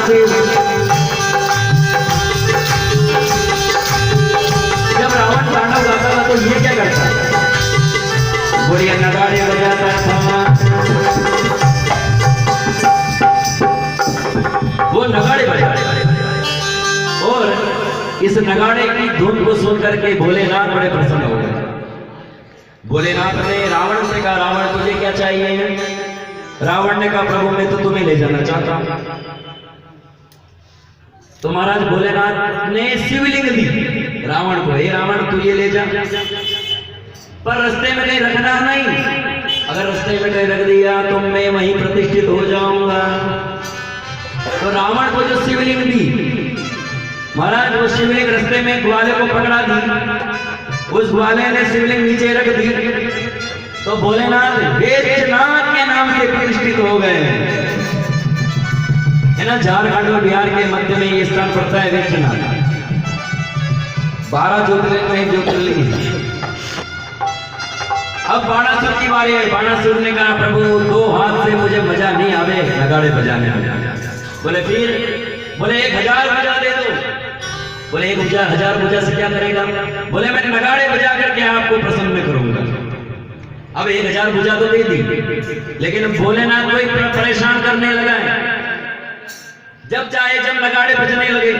शिव। जब रावण तांडव गाता था तो ये क्या करता था? बढ़िया नगाड़े बजाता था, वो नगाड़े बजाता और इस नगाड़े की धुन को सुन करके भोलेनाथ बड़े प्रसन्न हो गए। भोलेनाथ ने रावण से कहा, रावण तुझे क्या चाहिए? रावण ने कहा, प्रभु मैं तो तुम्हें ले जाना चाहता हूं। तो महाराज भोलेनाथ ने शिवलिंग दी रावण को, हे रावण तू ये ले जा, पर रास्ते में कहीं रखना नहीं, अगर रास्ते में कहीं रख दिया तो मैं वहीं प्रतिष्ठित हो जाऊंगा। तो रावण को जो शिवलिंग दी महाराज, वो शिवलिंग रास्ते में ग्वाले को पकड़ा दी, उस ग्वाले ने शिवलिंग नीचे रख दी, तो भोलेनाथ वेदनाथ के नाम से प्रतिष्ठित हो गए। है ना, झारखंड और बिहार के मध्य में ये स्थान पड़ता है वेदनाथ। 12 ज्योतिर्लिंग में ज्योतिर्लिंग है। अब बाणासुर की बारी है। बाणासुर ने कहा, प्रभु 2 हाथ से मुझे मजा नहीं आवे नगाड़े बजाने में। बोले फिर? बोले 1000 बजा दे दो। बोले 1000 बजा से क्या करेगा? बोले मैं नगाड़े बजा करके आपको प्रसन्न करूंगा। अब 1000 बुझा तो दे दी, लेकिन भोलेनाथ को परेशान करने लगा है। जब चाहे जब नगाड़े बजने लगे,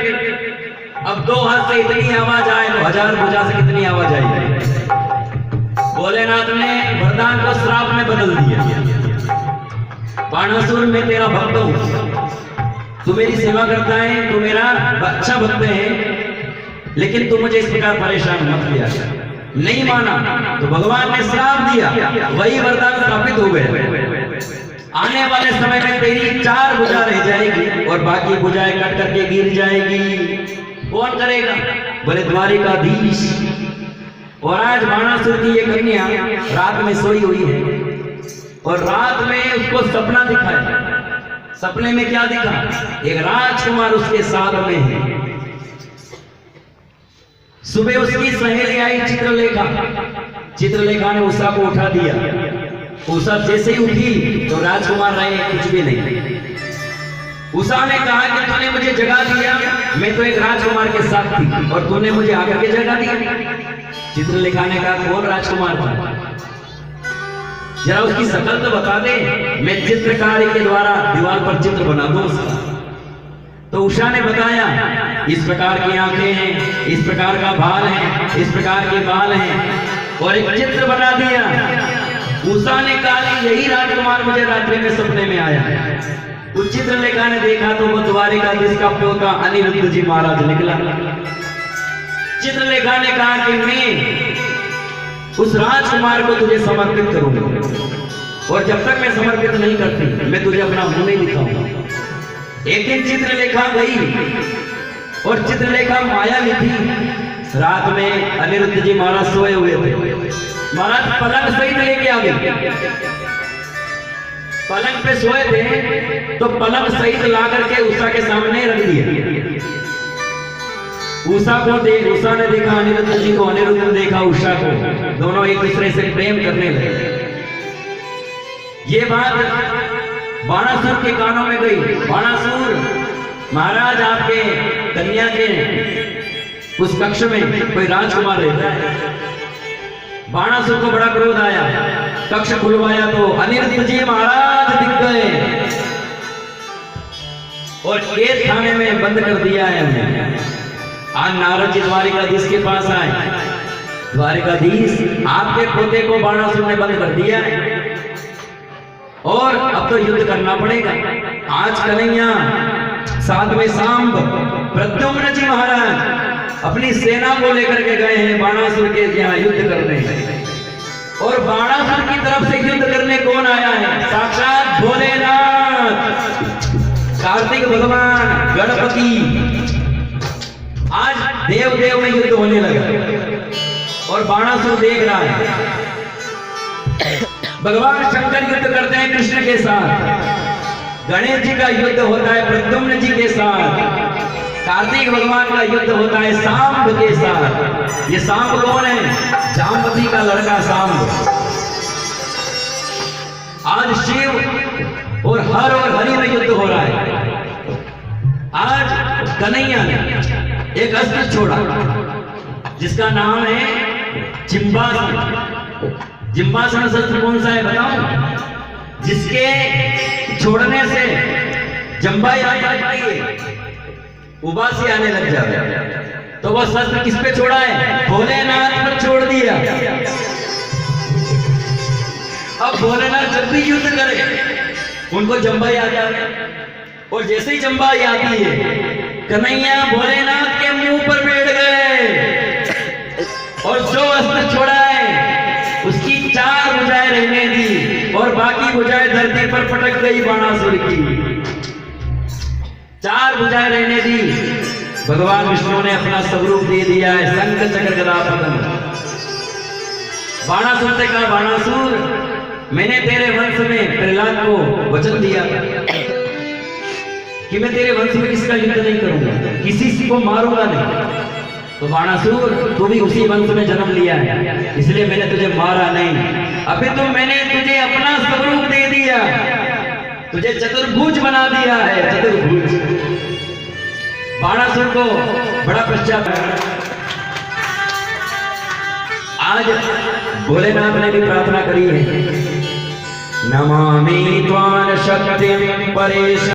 अब 2 हाथ से इतनी आवाज आए तो 1000 बुझा से कितनी आवाज आएगी? भोलेनाथ ने वरदान को श्राप में बदल दिया। बाणासुर मैं तेरा भक्त हूं, तू मेरी सेवा करता है, तू मेरा अच्छा भक्त है, लेकिन तू मुझे इस प्रकार परेशान मत किया। नहीं माना तो भगवान ने श्राप दिया, वही वरदान स्थापित हो गए। आने वाले समय में तेरी 4 भुजा रह जाएगी और बाकी भुजाएं कट करके गिर जाएगी। कौन करेगा? बोले द्वारिकाधीश। और आज बाणासुर की ये कन्या रात में सोई हुई है और रात में उसको सपना दिखा है। सपने में क्या दिखा? एक राजकुमार उसके साथ में है। सुबह उसकी सहेली आई चित्रलेखा। चित्रलेखा ने उषा को उठा दिया। उषा जैसे ही उठी तो राजकुमार रहे कुछ भी नहीं। उषा ने कहा कि तूने मुझे जगा दिया, मैं तो एक राजकुमार के साथ थी और तूने मुझे आकर के जगा दिया। चित्रलेखा ने कहा, कौन राजकुमार था? जरा उसकी शक्ल तो बता दे, मैं चित्रकारी के द्वारा दीवार पर चित्र बना दूं उसका। तो उषा ने बताया, इस प्रकार की आंखें हैं, इस प्रकार का बाल है, इस प्रकार के बाल हैं, और एक चित्र बना दिया। उषा ने कहा, यही राजकुमार मुझे रात्रि में सपने में आया है। उस चित्रलेखा ने देखा तो वो द्वारिकाधीश का पोता अनिरुद्ध जी महाराज निकला। चित्रलेखा ने कहा कि मैं उस राजकुमार को तुझे समर्पित करूंगा, और जब तक मैं समर्पित नहीं करती मैं तुझे अपना मुंह नहीं दिखाऊंगा। एक दिन चित्रलेखा गई और चित्रलेखा माया में थी। रात में अनिरुद्ध जी महाराज सोए हुए थे। महाराज पलंग सहित लेके आ गई। पलंग पे सोए थे तो पलंग सहित ला करके उषा के सामने रख दिया। उषा ने देखा अनिरुद्ध जी को, अनिरुद्ध ने देखा उषा को, दोनों एक दूसरे से प्रेम करने लगे। ये बात बाणासुर के कानों में गई। बाणासुर महाराज, आपके कन्या के उस कक्ष में कोई राजकुमार रहता है। बाणासुर को बड़ा क्रोध आया। कक्ष खुलवाया तो अनिरुद्ध जी महाराज दिख गए और कैद खाने में बंद कर दिया है हमने। आज नारद जी द्वारिकाधीश के पास आए। द्वारिकाधीश, आपके पोते को बाणासुर ने बंद कर दिया है और अब तो युद्ध करना पड़ेगा। आज कन्हैया साथ में सांब प्रद्युम्न जी महाराज अपनी सेना को लेकर के गए हैं बाणासुर के यहाँ युद्ध करने। और बाणासुर की तरफ से युद्ध करने कौन आया है? साक्षात भोलेनाथ, कार्तिक भगवान, गणपति। आज देव देव में युद्ध होने लगा और बाणासुर देख रहा है। भगवान शंकर युद्ध करते हैं कृष्ण के साथ, गणेश जी का युद्ध होता है प्रद्युम्न जी के साथ, कार्तिक भगवान का युद्ध होता है सांब के साथ। ये सांब कौन है? जामवती का लड़का सांब। आज शिव और हर और हरि में युद्ध हो रहा है। आज कन्हैया ने एक अस्त्र छोड़ा जिसका नाम है जिम्बासन। जिम्बासन शस्त्र कौन सा है बताऊं? जिसके छोड़ने से जंबा याद आती है, उबासी आने लग जाए। तो वो शस्त्र किस पे छोड़ा है? भोलेनाथ पर छोड़ दिया। अब भोलेनाथ जब भी युद्ध करे उनको जंबा याद आ गया, और जैसे ही जंबा आती है कन्हैया भोलेनाथ के मुंह पर बैठ गए, और जो अस्त्र छोड़ा है उसकी 4 भुजाएं रहने दी और बाकी भुजाएं धरती पर पटक गई बाणासुर की। 4 भुजाएं रहने दी। भगवान विष्णु ने अपना स्वरूप दे दिया है, शंख चक्र गदा पद्म। बाणासुर से कहा, बाणासुर मैंने तेरे वंश में प्रहलाद को वचन दिया कि मैं तेरे वंश में किसी का युद्ध नहीं करूंगा, किसी को मारूंगा नहीं। तो बाणासुर तू भी उसी वंश में जन्म लिया है, इसलिए मैंने तुझे मारा नहीं। अभी तो मैंने तुझे अपना स्वरूप दे दिया, तुझे चतुर्भुज बना दिया है, चतुर्भुज। बाणासुर को बड़ा पश्चाताप। आज भोलेनाथ ने भी प्रार्थना करी है, नमामि त्वां शक्तिं परेश।